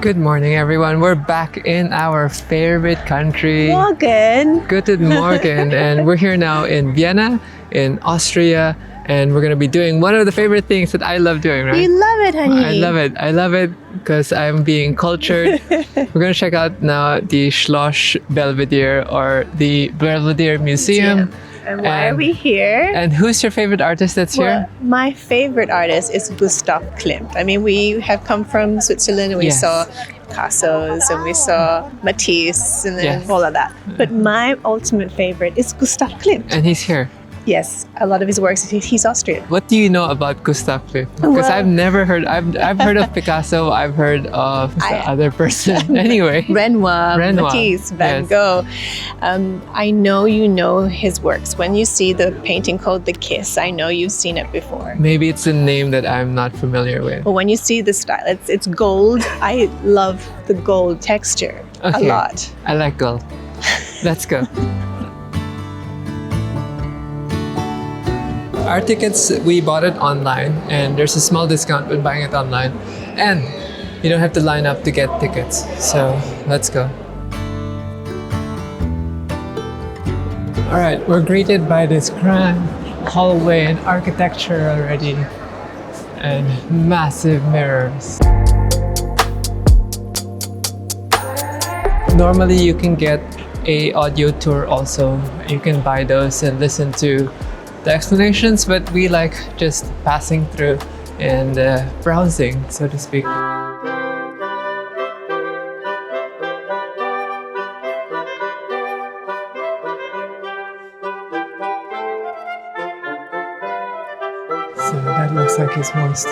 Good morning, everyone. We're back in our favorite country. Morgen. Guten Morgen. And we're here now in Vienna, in Austria. And we're going to be doing one of the favorite things that I love doing, right? You love it, honey. I love it. I love it because I'm being cultured. We're going to check out now the Schloss Belvedere, or the Belvedere Museum. And why are we here? And who's your favorite artist that's here? My favorite artist is Gustav Klimt. I mean, we have come from Switzerland and we saw Picasso's and we saw Matisse and then all of that. But my ultimate favorite is Gustav Klimt. And he's here. Yes, a lot of his works, he's Austrian. What do you know about Gustav Klimt? Because I've never heard, I've heard of Picasso, I've heard of the other person. Anyway. Renoir, Matisse, Van Gogh. I know you know his works. When you see the painting called The Kiss, I know you've seen it before. Maybe it's a name that I'm not familiar with. But when you see the style, it's gold. I love the gold texture a lot. I like gold. Let's go. Our tickets, we bought it online, and there's a small discount when buying it online. And you don't have to line up to get tickets. So let's go. All right, we're greeted by this grand hallway and architecture already, and massive mirrors. Normally you can get a audio tour also. You can buy those and listen to the explanations, but we like just passing through and browsing, so to speak. So that looks like his most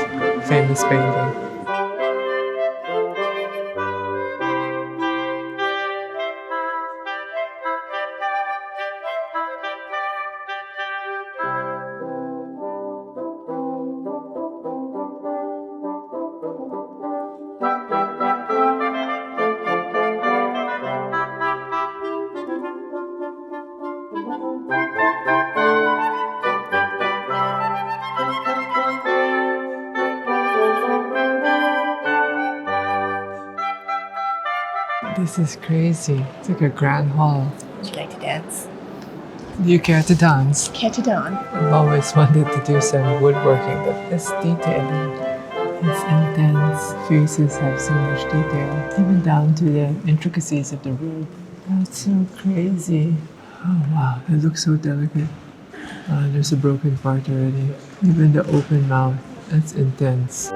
famous painting. This is crazy. It's like a grand hall. Would you like to dance? Do you care to dance? Care to dance? I've always wanted to do some woodworking, but this detailing is intense. Faces have so much detail, even down to the intricacies of the roof. That's so crazy. Oh wow, it looks so delicate. There's a broken part already. Even the open mouth, that's intense.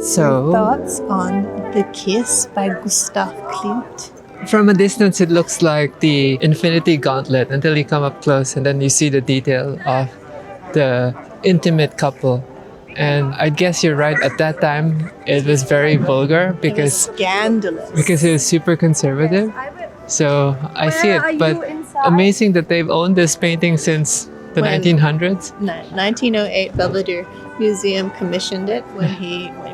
So, thoughts on The Kiss by Gustav Klimt? From a distance, it looks like the Infinity Gauntlet until you come up close and then you see the detail of the intimate couple. And I guess you're right, at that time it was very vulgar because it was scandalous. Because it was super conservative. So I see it, but amazing that they've owned this painting since the 1900s. 1908 Belvedere Museum commissioned it when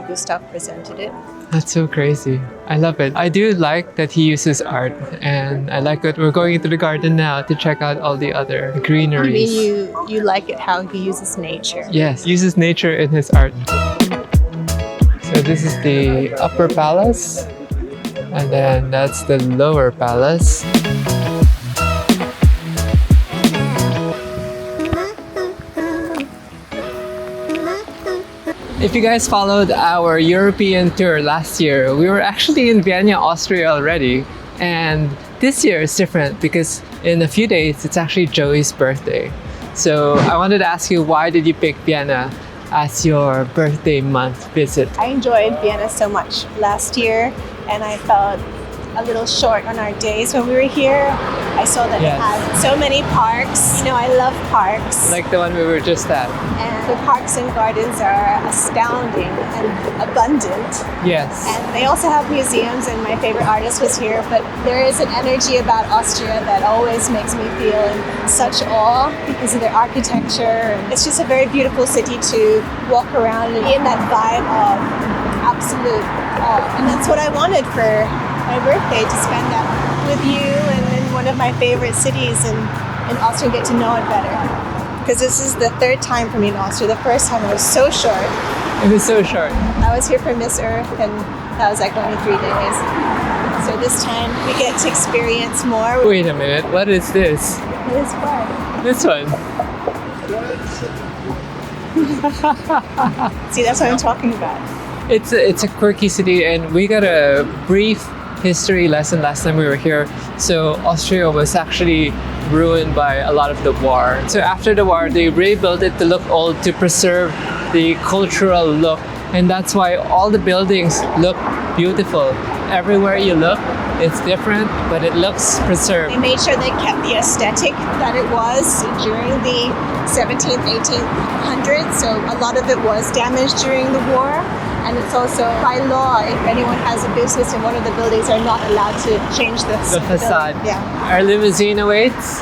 Gustav presented it. That's so crazy. I love it. I do like that he uses art, and I like that we're going into the garden now to check out all the other greeneries. I mean, you like it how he uses nature. Yes, uses nature in his art. So this is the upper palace, and then that's the lower palace. If you guys followed our European tour last year, we were actually in Vienna, Austria already. And this year is different because in a few days, it's actually Joey's birthday. So I wanted to ask you, why did you pick Vienna as your birthday month visit? I enjoyed Vienna so much last year, and I felt a little short on our days when we were here. I saw that it had so many parks. You know, I love parks. Like the one we were just at. And the parks and gardens are astounding and abundant. Yes. And they also have museums, and my favorite artist was here. But there is an energy about Austria that always makes me feel in such awe because of their architecture. It's just a very beautiful city to walk around and be in that vibe of absolute awe. And that's what I wanted for my birthday, to spend that with you and in one of my favorite cities in Austria, get to know it better. because this is the third time for me in Austria. The first time it was so short. It was so short. I was here for Miss Earth, and that was like only 3 days. So this time we get to experience more. Wait a minute, what is this? This one. This one. See, that's what I'm talking about. It's a quirky city, and we got a brief history lesson last time we were here. So Austria was actually ruined by a lot of the war. So after the war, they rebuilt it to look old, to preserve the cultural look, and that's why all the buildings look beautiful. Everywhere you look, it's different, but it looks preserved. They made sure they kept the aesthetic that it was during the 17th, 1800s. So a lot of it was damaged during the war. And it's also by law, if anyone has a business in one of the buildings, they're not allowed to change the facade. Yeah. Our limousine awaits.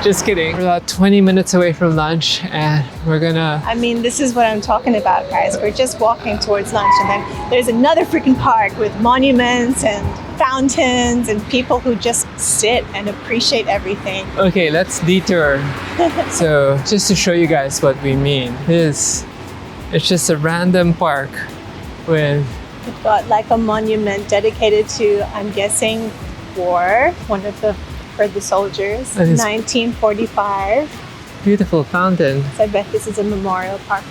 Just kidding. We're about 20 minutes away from lunch, and we're gonna... I mean, this is what I'm talking about, guys. We're just walking towards lunch, and then there's another freaking park with monuments and fountains and people who just sit and appreciate everything. Okay, let's detour. So, just to show you guys what we mean, it's just a random park with... We've got like a monument dedicated to, I'm guessing, war, for the soldiers, 1945. Beautiful fountain. So I bet this is a memorial park.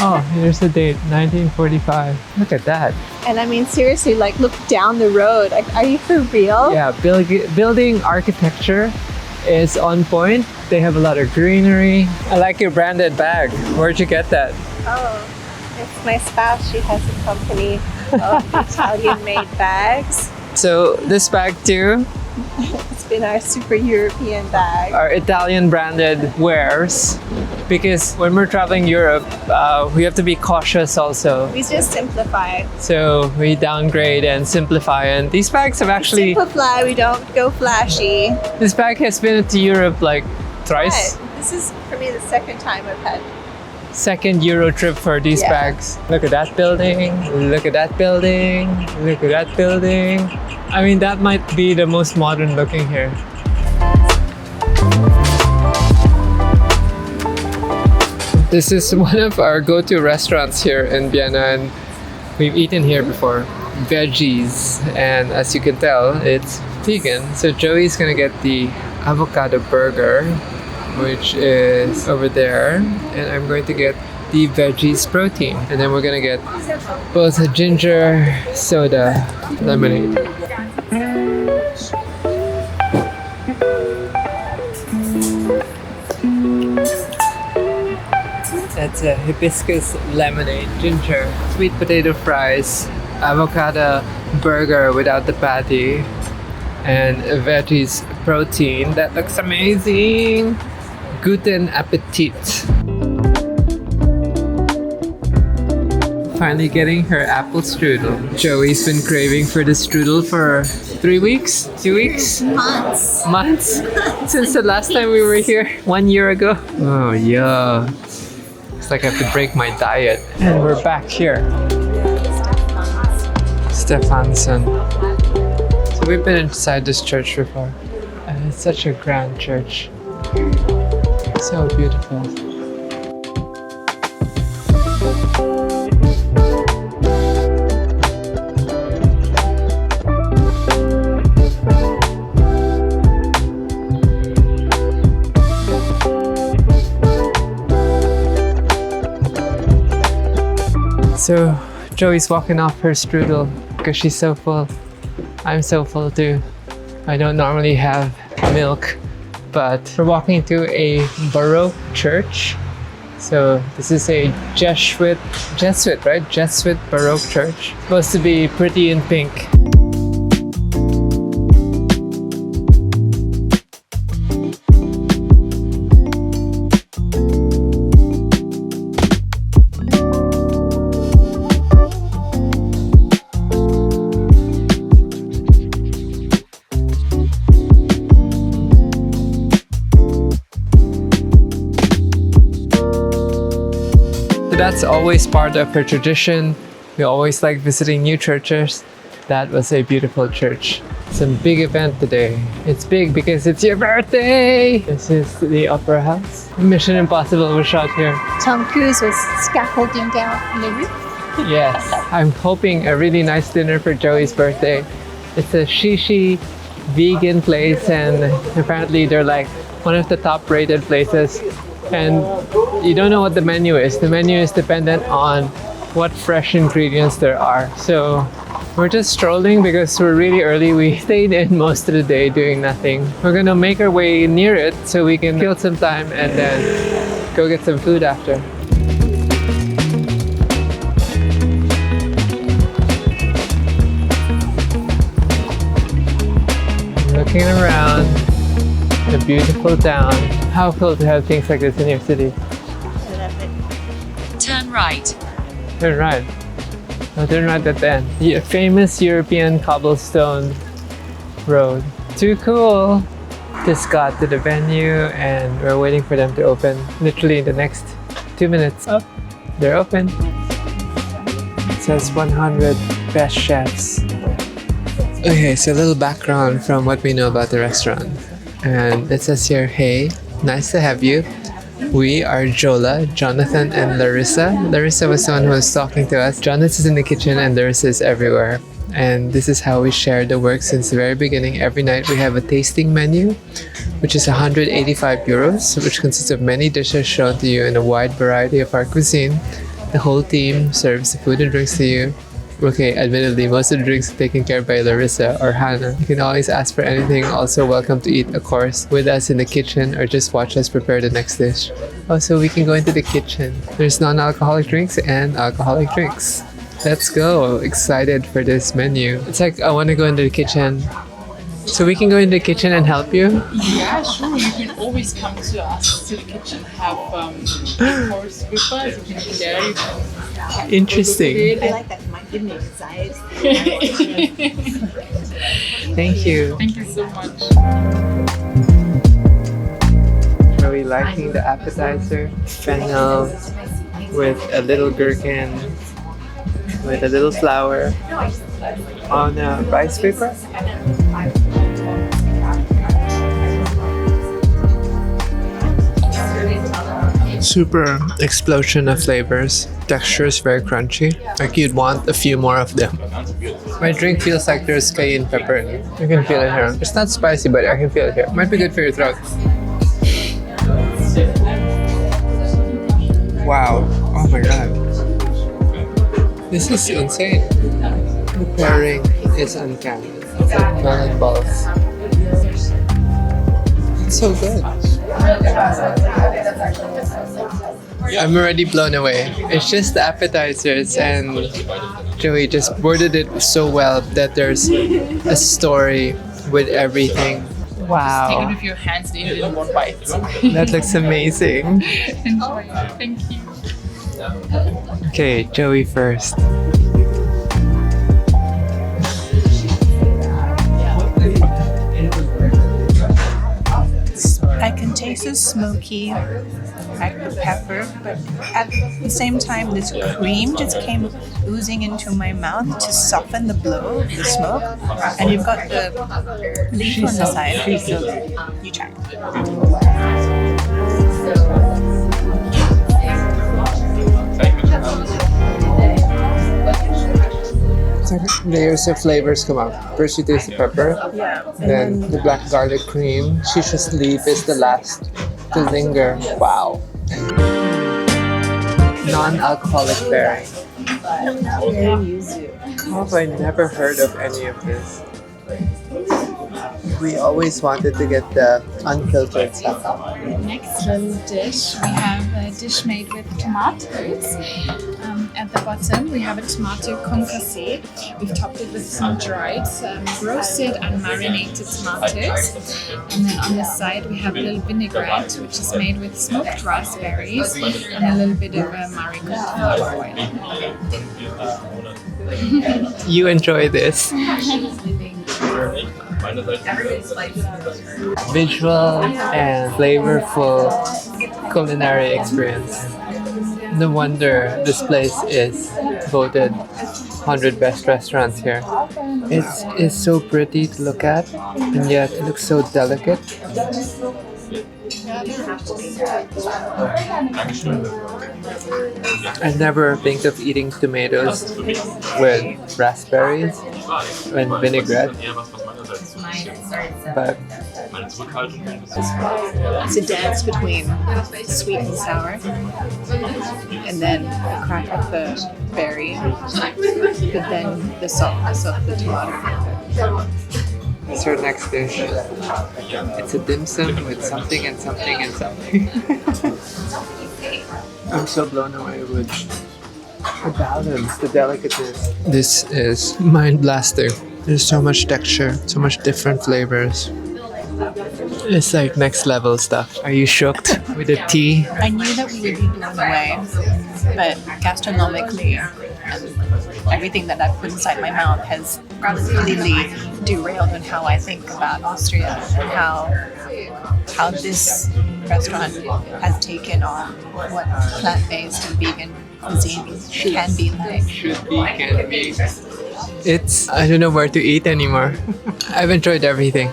Oh, here's the date, 1945. Look at that. And I mean, seriously, like, look down the road. Like, are you for real? Yeah, building architecture is on point. They have a lot of greenery. I like your branded bag. Where'd you get that? Oh, it's my spouse. She has a company of Italian-made bags. So this bag too, It's been our super European bag. our Italian branded wares, because when we're traveling Europe, we have to be cautious also. We just simplify. So we downgrade and simplify, and these bags have actually... Simplify, we don't go flashy. This bag has been to Europe like thrice. But this is, for me, the second time I've had. Second Euro trip for these Yeah. bags. Look at that building, look at that building, look at that building. I mean, that might be the most modern looking here. This is one of our go-to restaurants here in Vienna, and we've eaten here before. Veggies, and as you can tell, it's vegan. So Joey's gonna get the avocado burger, which is over there, and I'm going to get the veggies protein, and then we're gonna get both a ginger soda lemonade. That's a hibiscus lemonade, ginger, sweet potato fries, avocado burger without the patty, and a veggies protein. That looks amazing. Guten Appetit. Finally getting her apple strudel. Joey's been craving for the strudel for 3 weeks? 2 weeks? Months. Months? Since the last time we were here, 1 year ago. Oh yeah. It's like I have to break my diet. And we're back here. Stefansson. So we've been inside this church before. And it's such a grand church. So beautiful. So Joey's walking off her strudel because she's so full. I'm so full too. I don't normally have milk, but we're walking to a Baroque church. So this is a Jesuit, right? Jesuit Baroque church. Supposed to be pretty in pink. That's always part of her tradition. We always like visiting new churches. That was a beautiful church. It's a big event today. It's big because it's your birthday! This is the Opera House. Mission Impossible was shot here. Tom Cruise was scaffolding down the roof. Yes. I'm hoping a really nice dinner for Joey's birthday. It's a shishi vegan place and apparently they're like one of the top rated places. And you don't know what the menu is. The menu is dependent on what fresh ingredients there are. So we're just strolling because we're really early. We stayed in most of the day doing nothing. We're gonna make our way near it so we can kill some time and then go get some food after. Looking around the beautiful town. How cool to have things like this in your city. Turn right. Turn right. No, turn right at the end. The famous European cobblestone road. Too cool! Just got to the venue and we're waiting for them to open literally in the next 2 minutes. Oh, they're open. It says 100 best chefs. Okay, so a little background from what we know about the restaurant. And it says here, hey, nice to have you. We are Jola, Jonathan, and Larissa. Larissa was the one who was talking to us. Jonathan is in the kitchen and Larissa is everywhere. And this is how we share the work since the very beginning. Every night we have a tasting menu, which is 185 euros, which consists of many dishes shown to you in a wide variety of our cuisine. The whole team serves the food and drinks to you. Okay, admittedly, most of the drinks are taken care of by Larissa or Hannah. You can always ask for anything. Also, welcome to eat a course with us in the kitchen or just watch us prepare the next dish. Also, we can go into the kitchen. There's non-alcoholic drinks and alcoholic drinks. Let's go. Excited for this menu. It's like, I want to go into the kitchen. So we can go into the kitchen and help you? Yeah, sure. You can always come to us to the kitchen, have course with us. You can share. You can Interesting. I like that. It might give me anxiety. Thank you. Thank you so much. Are we liking the appetizer? Fennel with a little gherkin, with a little flour on a rice paper. Super explosion of flavors. Texture is very crunchy. Like you'd want a few more of them. My drink feels like there's cayenne pepper in it. You can feel it here. It's not spicy, but I can feel it here. Might be good for your throat. Wow. Oh my god. This is insane. The pairing is uncanny. It's like melon balls. It's so good. I'm already blown away. It's just the appetizers and Joey just worded it so well that there's a story with everything. Take it Wow. with your hands and eat it in one bite. That looks amazing. Enjoy. Thank you. Okay, Joey first. I can taste the smoky, like the pepper, but at the same time, this cream just came oozing into my mouth to soften the blow of the smoke. And you've got the leaf on the side. You try. It's like layers of flavors come out. First you taste the pepper, then the black garlic cream. Shisha's leaf is the last to linger. Wow. Non-alcoholic pairing. How have I never heard of any of this? We always wanted to get the unfiltered stuff. Next little dish, we have a dish made with tomatoes. At the bottom, we have a tomato concassé. We've topped it with some dried, roasted and marinated tomatoes. And then on the side, we have a little vinaigrette, which is made with smoked raspberries and a little bit of marigold tomato oil. You enjoy this. Visual and flavorful culinary experience. No wonder this place is voted 100 best restaurants here. It's so pretty to look at, and yet it looks so delicate. I never think of eating tomatoes with raspberries and vinaigrette, but It's a dance between sweet and sour, and then the crack of the berry, but then the softness of the tomato. it's our next dish. It's a dim sum with something and something and something. I'm so blown away with the balance, the delicateness. This is mind blasting. There's so much texture, so much different flavors. It's like next level stuff. Are you shocked with the tea? I knew that we would be blown away, but gastronomically, everything that I've put inside my mouth has completely derailed on how I think about Austria and how this restaurant has taken on what plant-based and vegan cuisine can be like. Should be, can be. I don't know where to eat anymore. I've enjoyed everything.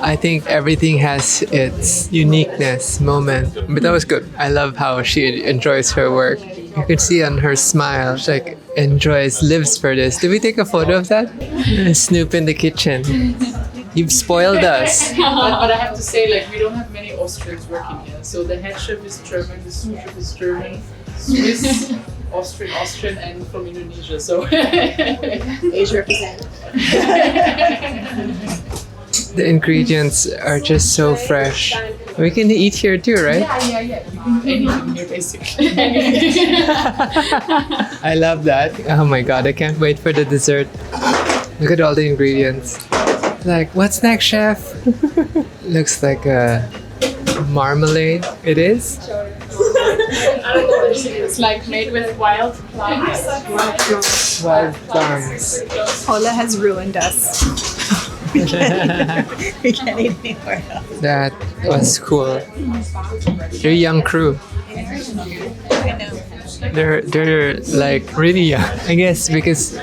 I think everything has its uniqueness, moment. But that was good. I love how she enjoys her work. You can see on her smile, she like enjoys, lives for this. Did we take a photo of that? Snoop in the kitchen. You've spoiled us. But I have to say, like, we don't have many Austrians working here. So the head chef is German, the sous chef is German, Swiss, Austrian, and from Indonesia. So Asia represent. The ingredients are just so fresh. We can eat here too, right? yeah. You can do anything here, basically. I love that. Oh my god, I can't wait for the dessert. Look at all the ingredients. Like, what's next, chef? Looks like a marmalade. It is? It's like made with wild plums. Wild plums. Jola has ruined us. We can't eat anymore. That was cool. They're a young crew. They're like really young, I guess, because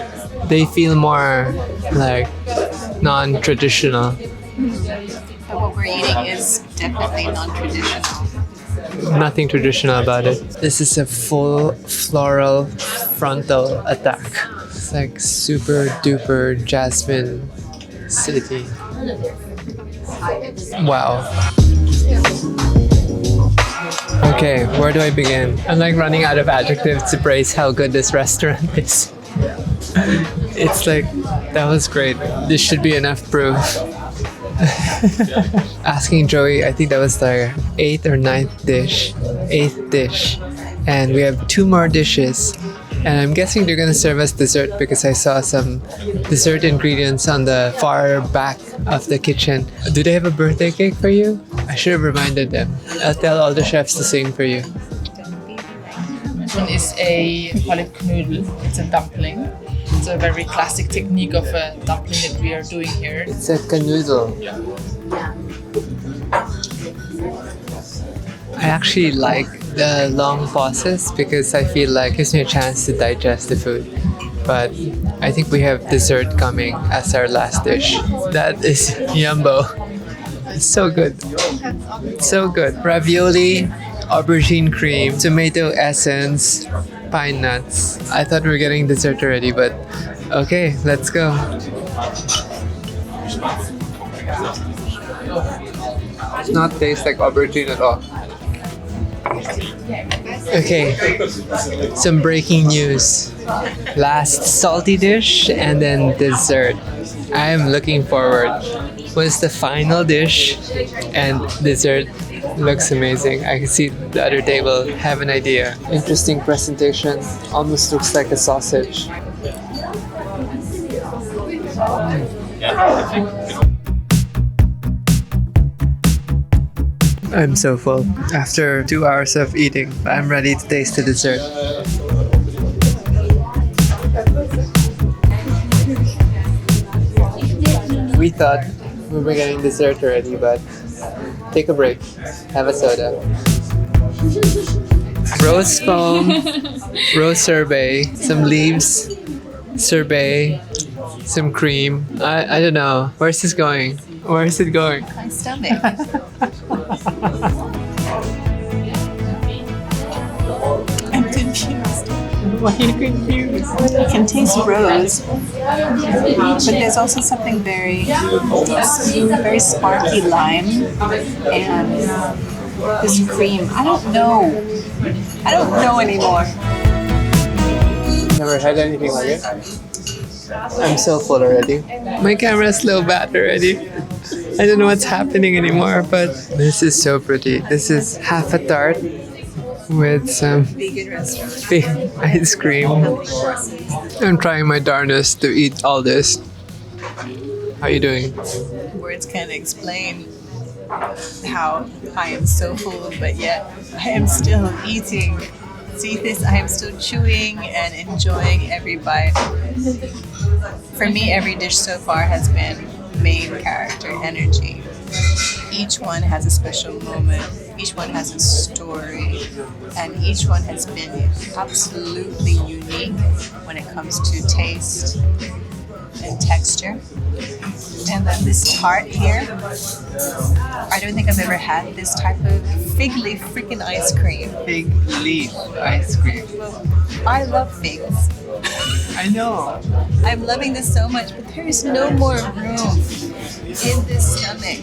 they feel more like non-traditional. But what we're eating is definitely non-traditional. Nothing traditional about it. This is a full floral frontal attack. It's like super duper jasmine city. Wow. Okay, where do I begin? I'm like running out of adjectives to praise how good this restaurant is. It's like, that was great. This should be enough proof. Asking Joey, I think that was their 8th or 9th dish. 8th dish. And we have 2 more dishes. And I'm guessing they're gonna serve us dessert because I saw some dessert ingredients on the far back of the kitchen. Do they have a birthday cake for you? I should have reminded them. I'll tell all the chefs to sing for you. This one is call it knödel. It's a dumpling. It's a very classic technique of a dumpling that we are doing here. It's a canoodle. I actually like the long pauses because I feel like it gives me a chance to digest the food. But I think we have dessert coming as our last dish. That is yumbo. It's so good. So good. Ravioli, aubergine cream, tomato essence, pine nuts. I thought we were getting dessert already, but okay, let's go. Does not taste like aubergine at all. Okay, some breaking news. Last salty dish and then dessert. I am looking forward. What's the final dish and dessert? Looks amazing. I can see the other table have an idea. Interesting presentation. Almost looks like a sausage. I'm so full. After 2 hours of eating, I'm ready to taste the dessert. We thought we were getting dessert already, but take a break. Have a soda. Rose foam, rose sorbet, some leaves, sorbet, some cream. I don't know. Where's this going? Where is it going? My stomach. I'm confused. Why are you confused? I can taste rose, but there's also something very sparky lime and this cream. I don't know anymore. Never had anything like it. I'm so full already. My camera's low battery already. I don't know what's happening anymore, but this is so pretty. This is half a tart with some Vegan restaurant. fake ice cream. I'm trying my darnest to eat all this. How are you doing? Words can't explain how I am so full, but yet I am still eating. See this? I am still chewing and enjoying every bite. For me, every dish so far has been main character energy. Each one has a special moment. Each one has a story, and each one has been absolutely unique when it comes to taste and texture. And then this tart here, I don't think I've ever had this type of fig leaf freaking ice cream. Fig leaf ice cream. I love figs. I know. I'm loving this so much, but there is no more room in this stomach.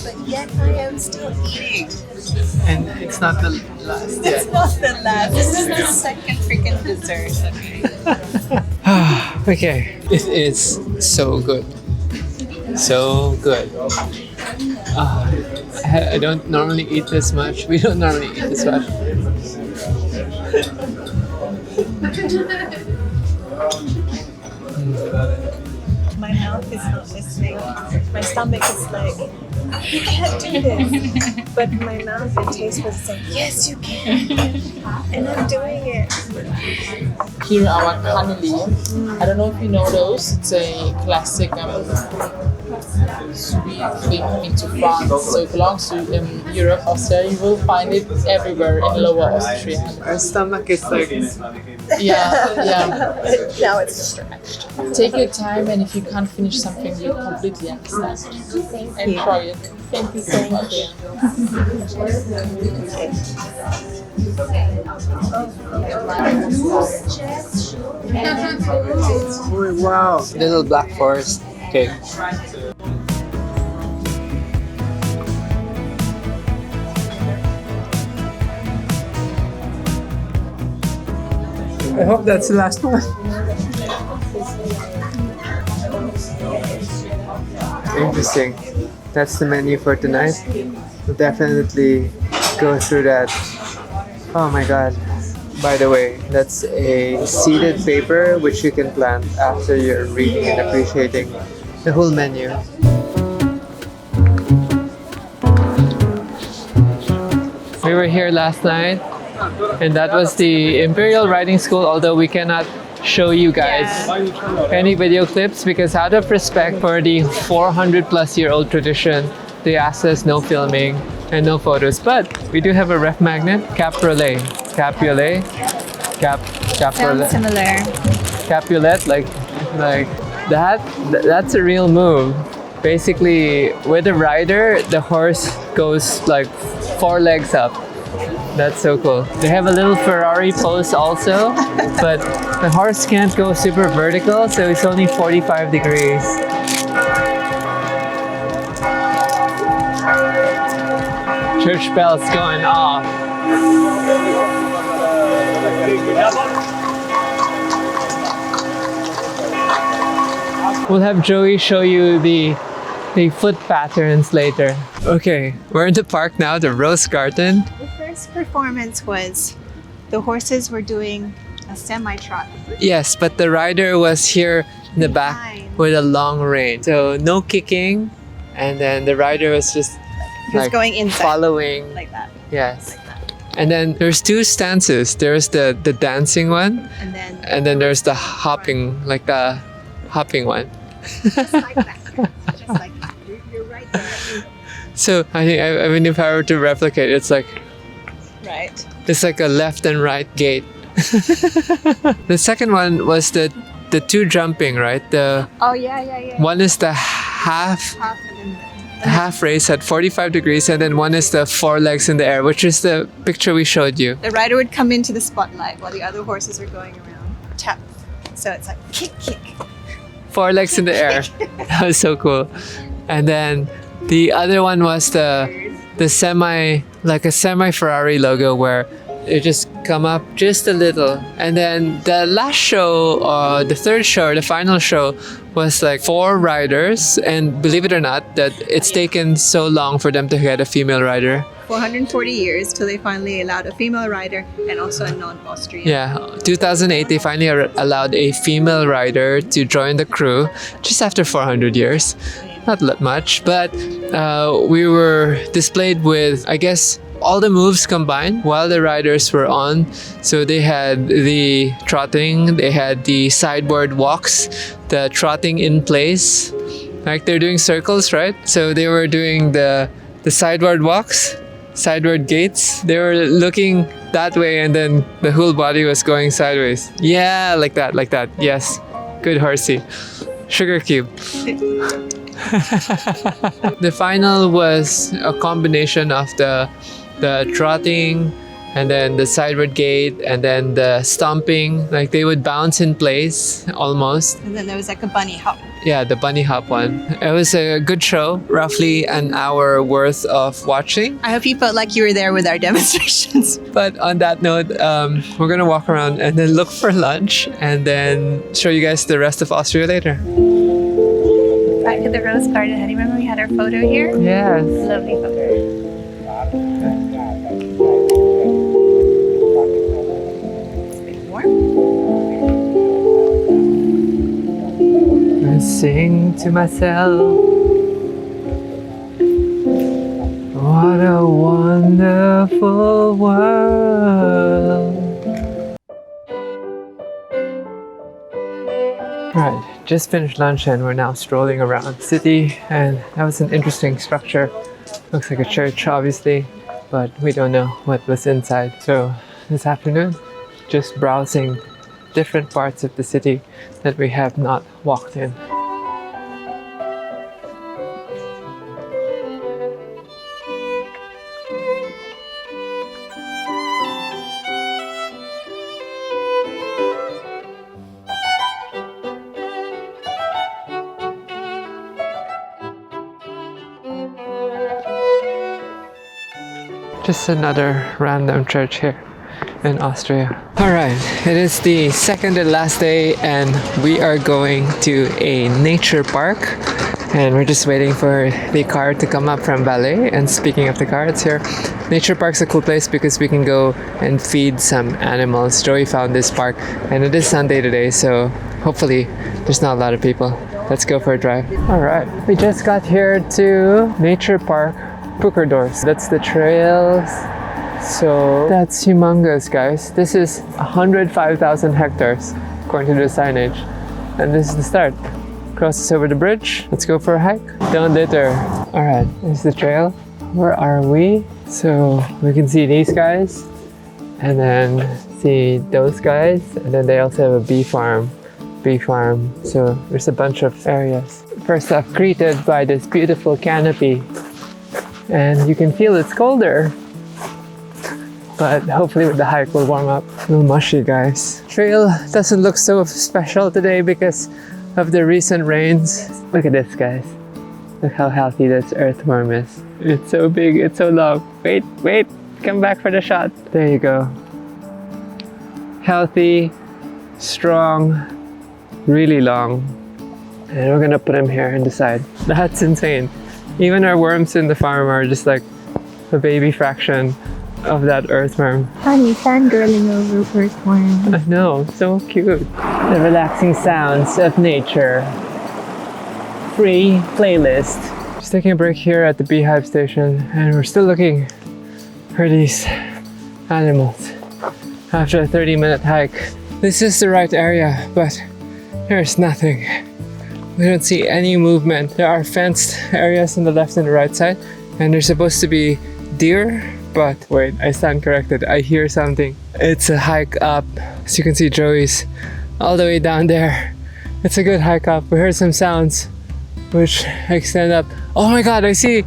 But yet I am still eating. And it's not the last It's yet. not the last. This is the second freaking dessert. Okay. Okay. It is so good. So good. I don't normally eat this much. We don't normally eat this much. My mouth is not listening. My stomach is like, you can't do this. But my mouth and taste was saying, yes, you can. And I'm doing it. Here our cannoli. I don't know if you know those. It's a classic sweet thing into France. So it belongs to Europe, Austria. You will find it everywhere in Lower Austria. Our stomach is like... Yeah. Now it's stretched. Take your time, and if you can't finish something, you completely understand. And try it. Thank you so much. Oh, wow. Little Black Forest cake. I hope that's the last one. Interesting. That's the menu for tonight. We'll definitely go through that. Oh my god. By the way, that's a seeded paper which you can plant after you're reading and appreciating the whole menu. We were here last night, and that was the Imperial Riding School, although we cannot show you guys any video clips because out of respect for the 400 plus year old tradition, they asked us no filming and no photos. But we do have a ref magnet, cabriolet, Sounds similar. Capulet, like that. That's a real move. Basically, with the rider, the horse goes like 4 legs up. That's so cool. They have a little Ferrari pose also, but the horse can't go super vertical, so it's only 45 degrees. Church bells going off. We'll have Joey show you the foot patterns later. Okay, we're in the park now, the Rose Garden. The first performance was the horses were doing a semi-trot. Yes, but the rider was here in the back Behind. with a long rein. So no kicking, and then the rider was just He was going inside. following. Like that. Yes. And then there's 2 stances. There's the dancing one, And then and then there's the hopping, like the hopping one. just like that. Just like that. You're right there. So I think, I mean, if I were to replicate, it's like Right. It's like a left and right gate. The second one was the two jumping, right? Oh yeah. One is the half race at 45 degrees, and then one is the 4 legs in the air, which is the picture we showed you. The rider would come into the spotlight while the other horses were going around. Tap. So it's like kick. 4 legs in the air. That was so cool. And then the other one was the semi Ferrari logo, where it just come up just a little. And then the last show, the third show, the final show, was like 4 riders, and believe it or not, that it's taken so long for them to get a female rider. 440 years till they finally allowed a female rider and also a non-Austrian. Yeah, 2008 they finally allowed a female rider to join the crew, just after 400 years. Not much, but we were displayed with, I guess, all the moves combined while the riders were on. So they had the trotting, they had the sideboard walks, the trotting in place, like they're doing circles, right? So they were doing the sideboard walks, sideboard gates. They were looking that way, and then the whole body was going sideways. Yeah, like that. Yes, good horsey. Sugar cube. The final was a combination of the trotting, and then the sideward gate, and then the stomping. Like they would bounce in place almost. And then there was like a bunny hop. Yeah, the bunny hop one. It was a good show, roughly an hour worth of watching. I hope you felt like you were there with our demonstrations. But on that note, we're gonna walk around and then look for lunch, and then show you guys the rest of Austria later. Back at the Rose Garden. Do you remember we had our photo here? Yes. Lovely photo. I sing to myself, what a wonderful world. Right, just finished lunch and we're now strolling around the city, and that was an interesting structure. Looks like a church, obviously, but we don't know what was inside. So this afternoon, just browsing different parts of the city that we have not walked in. Just another random church here in Austria. Alright, it is the second and last day, and we are going to a nature park, and we're just waiting for the car to come up from ballet. And speaking of the car, it's here. Nature park's a cool place because we can go and feed some animals. Joey found this park, and it is Sunday today, so hopefully there's not a lot of people. Let's go for a drive. Alright, we just got here to Nature Park Pukkerdorf. That's the trails. So that's humongous, guys. This is 105,000 hectares according to the signage, and this is the start. Cross this over the bridge. Let's go for a hike. Don't litter. All right, here's the trail. Where are we? So we can see these guys, and then see those guys, and then they also have a bee farm. So there's a bunch of areas. First off, greeted by this beautiful canopy, and you can feel it's colder, but hopefully with the hike will warm up. A little mushy, guys. Trail doesn't look so special today because of the recent rains. Look at this, guys. Look how healthy this earthworm is. It's so big, it's so long. Wait, come back for the shot. There you go. Healthy, strong, really long. And we're gonna put him here and decide. That's insane. Even our worms in the farm are just like a baby fraction of that earthworm. Honey, fangirling over earthworm. I know, so cute. The relaxing sounds of nature. Free playlist. Just taking a break here at the beehive station, and we're still looking for these animals after a 30-minute hike. This is the right area, but there's nothing. We don't see any movement. There are fenced areas on the left and the right side, and there's supposed to be deer, but wait, I stand corrected. I hear something. It's a hike up. As you can see, Joey's all the way down there. It's a good hike up. We heard some sounds which extend up. Oh my god, I see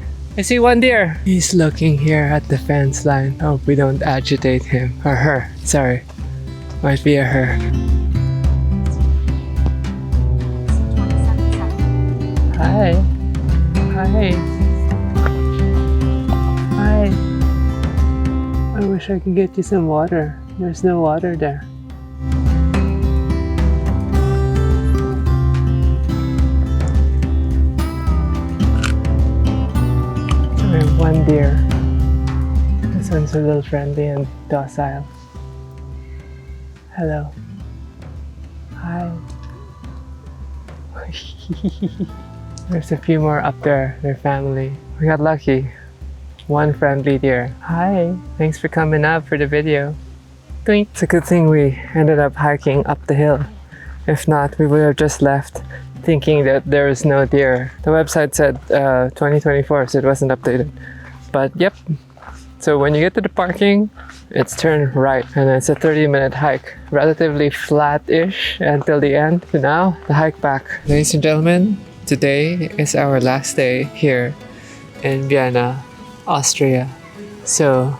one deer. He's looking here at the fence line. Hope we don't agitate him or her. Sorry, might be a her. Hi. Hi. Hi. I wish I could get you some water. There's no water there. We have one deer. This one's a little friendly and docile. Hello. Hi. There's a few more up there, their family. We got lucky. One friendly deer. Hi, thanks for coming up for the video. Doink. It's a good thing we ended up hiking up the hill. If not, we would have just left thinking that there was no deer. The website said 2024, so it wasn't updated. But yep. So when you get to the parking, it's turn right, and it's a 30-minute hike. Relatively flat-ish until the end. So now, the hike back. Ladies and gentlemen, today is our last day here in Vienna, Austria. So,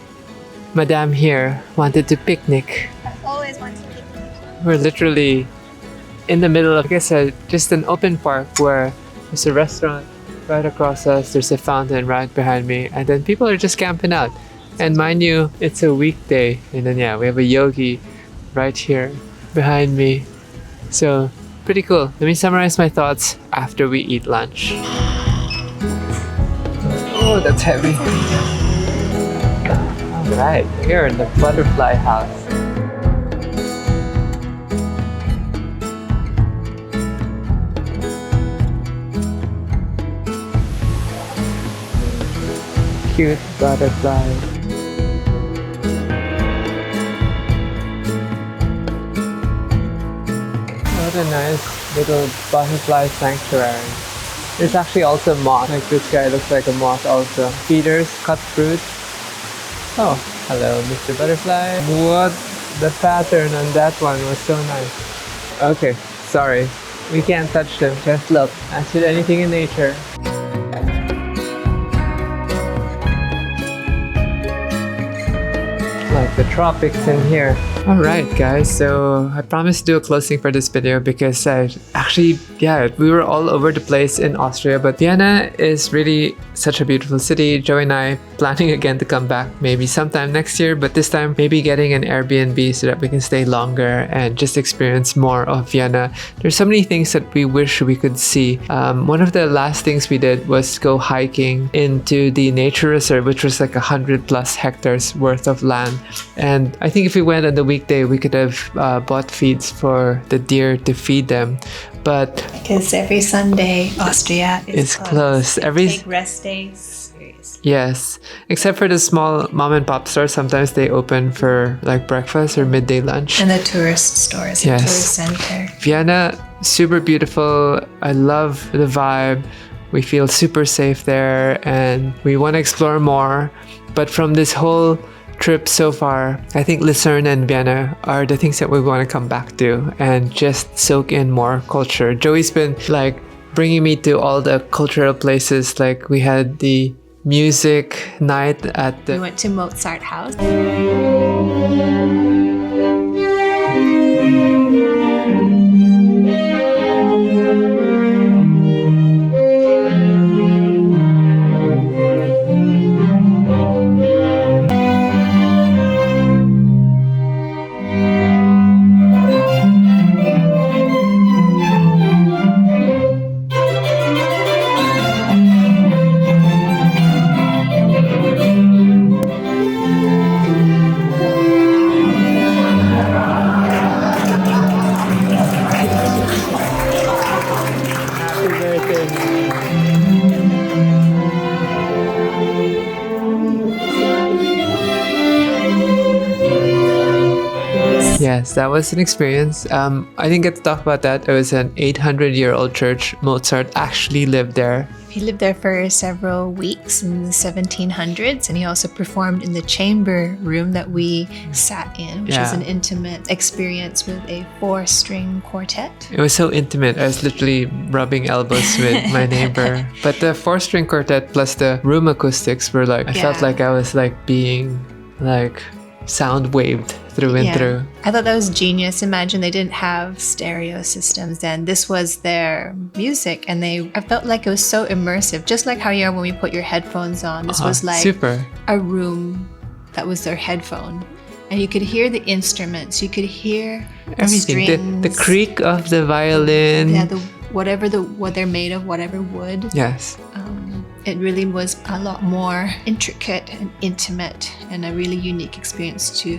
Madame here wanted to picnic. Always want to picnic. We're literally in the middle of, like I said, just an open park where there's a restaurant right across us, there's a fountain right behind me, and then people are just camping out. And mind you, it's a weekday, and then yeah, we have a yogi right here behind me. So, pretty cool. Let me summarize my thoughts after we eat lunch. Oh, that's heavy. Alright, here in the butterfly house. Cute butterfly. What a nice little butterfly sanctuary. There's actually also moth. Like this guy looks like a moth also. Feeders, cut fruit. Oh, hello, Mr. Butterfly. What? The pattern on that one was so nice. Okay, sorry. We can't touch them. Just look. As with anything in nature. Like the tropics in here. Alright guys, so I promised to do a closing for this video because we were all over the place in Austria, but Vienna is really such a beautiful city. Joey and I planning again to come back maybe sometime next year, but this time maybe getting an Airbnb so that we can stay longer and just experience more of Vienna. There's so many things that we wish we could see. One of the last things we did was go hiking into the nature reserve, which was like 100+ hectares worth of land. And I think if we went on the weekday, we could have bought feeds for the deer to feed them. But Because every Sunday, Austria is closed. Take rest days seriously. Yes, except for the small mom and pop stores. Sometimes they open for like breakfast or midday lunch. And the tourist stores, the tourist center. Vienna, super beautiful. I love the vibe. We feel super safe there and we want to explore more. But from this whole trip so far, I think Lucerne and Vienna are the things that we want to come back to and just soak in more culture. Joey's been like bringing me to all the cultural places. Like we had the music night at the... We went to Mozart House. Yes, that was an experience. I didn't get to talk about that. It was an 800-year-old church. Mozart actually lived there. If He lived there for several weeks in the 1700s, and he also performed in the chamber room that we sat in, which was Yeah. an intimate experience with a 4-string quartet. It was so intimate. I was literally rubbing elbows with my neighbor. But the 4-string quartet plus the room acoustics were like, I felt Yeah. like I was like being like sound waved through and through. I thought that was genius. Imagine they didn't have stereo systems then. This was their music, and I felt like it was so immersive. Just like how you are when we put your headphones on. This was like super. a room that was their headphone. And you could hear the instruments. You could hear the Everything. strings. The creak of the violin. Yeah, what they're made of, whatever wood. Yes. It really was a lot more intricate and intimate, and a really unique experience to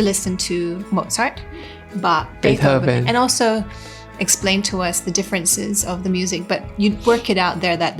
listen to Mozart, Bach, Beethoven, and also explain to us the differences of the music. But you'd work it out there that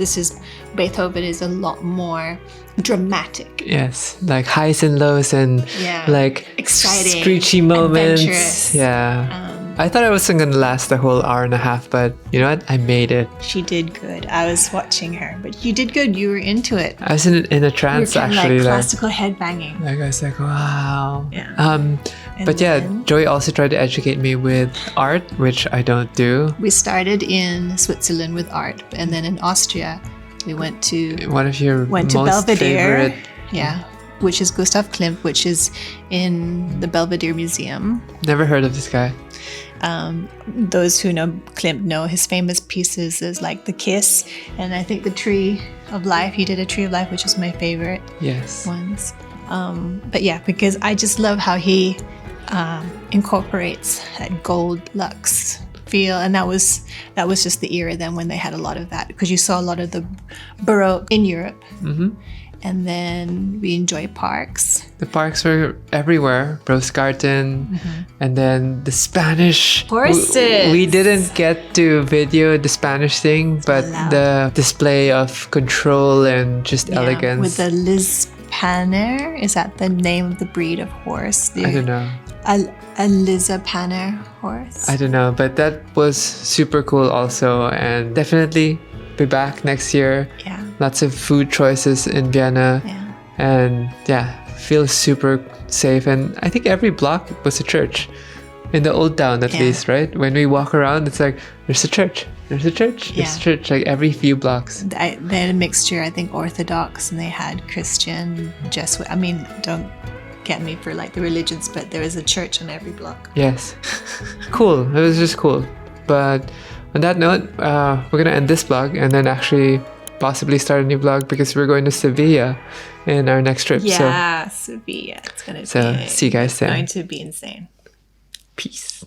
Beethoven is a lot more dramatic. Yes. Like highs and lows and like Exciting, screechy moments. adventurous. Yeah. I thought it wasn't going to last the whole hour and a half, but you know what? I made it. She did good. I was watching her, but you did good. You were into it. I was in a trance you were kind actually. of like classical headbanging. Like I was like, wow. Yeah. But yeah, Joey also tried to educate me with art, which I don't do. We started in Switzerland with art, and then in Austria, we went to One of your most Belvedere. favorite. Yeah, which is Gustav Klimt, which is in the Belvedere Museum. Never heard of this guy. Those who know Klimt know his famous pieces is like The Kiss, and I think the Tree of Life. He did a Tree of Life, which is my favorite Yes. ones. But yeah, because I just love how he incorporates that gold luxe feel, and that was just the era then when they had a lot of that, because you saw a lot of the Baroque in Europe. Mm-hmm. And then we enjoy parks. The parks were everywhere. Rose Garden, and then the Spanish Horses. We didn't get to video the Spanish thing, but allowed. the display of control and just Yeah, elegance. with the Lispaner. Is that the name of the breed of horse? I don't know. A Lisapaner horse. I don't know, but that was super cool also, and definitely be back next year. Yeah. Lots of food choices in Vienna, Yeah. and yeah, feel super safe. And I think every block was a church in the old town, at Yeah. least, right? When we walk around, it's like there's a church, there's a church, there's a Yeah. church, like every few blocks. They had a mixture, I think, Orthodox, and they had Christian, Jesuit. I mean, don't get me for like the religions, but there was a church on every block. Yes, cool. It was just cool. But on that note, we're gonna end this vlog and then actually possibly start a new vlog, because we're going to Sevilla in our next trip. Yeah, Sevilla. It's gonna So be. see you guys It's going then. to be insane. Peace.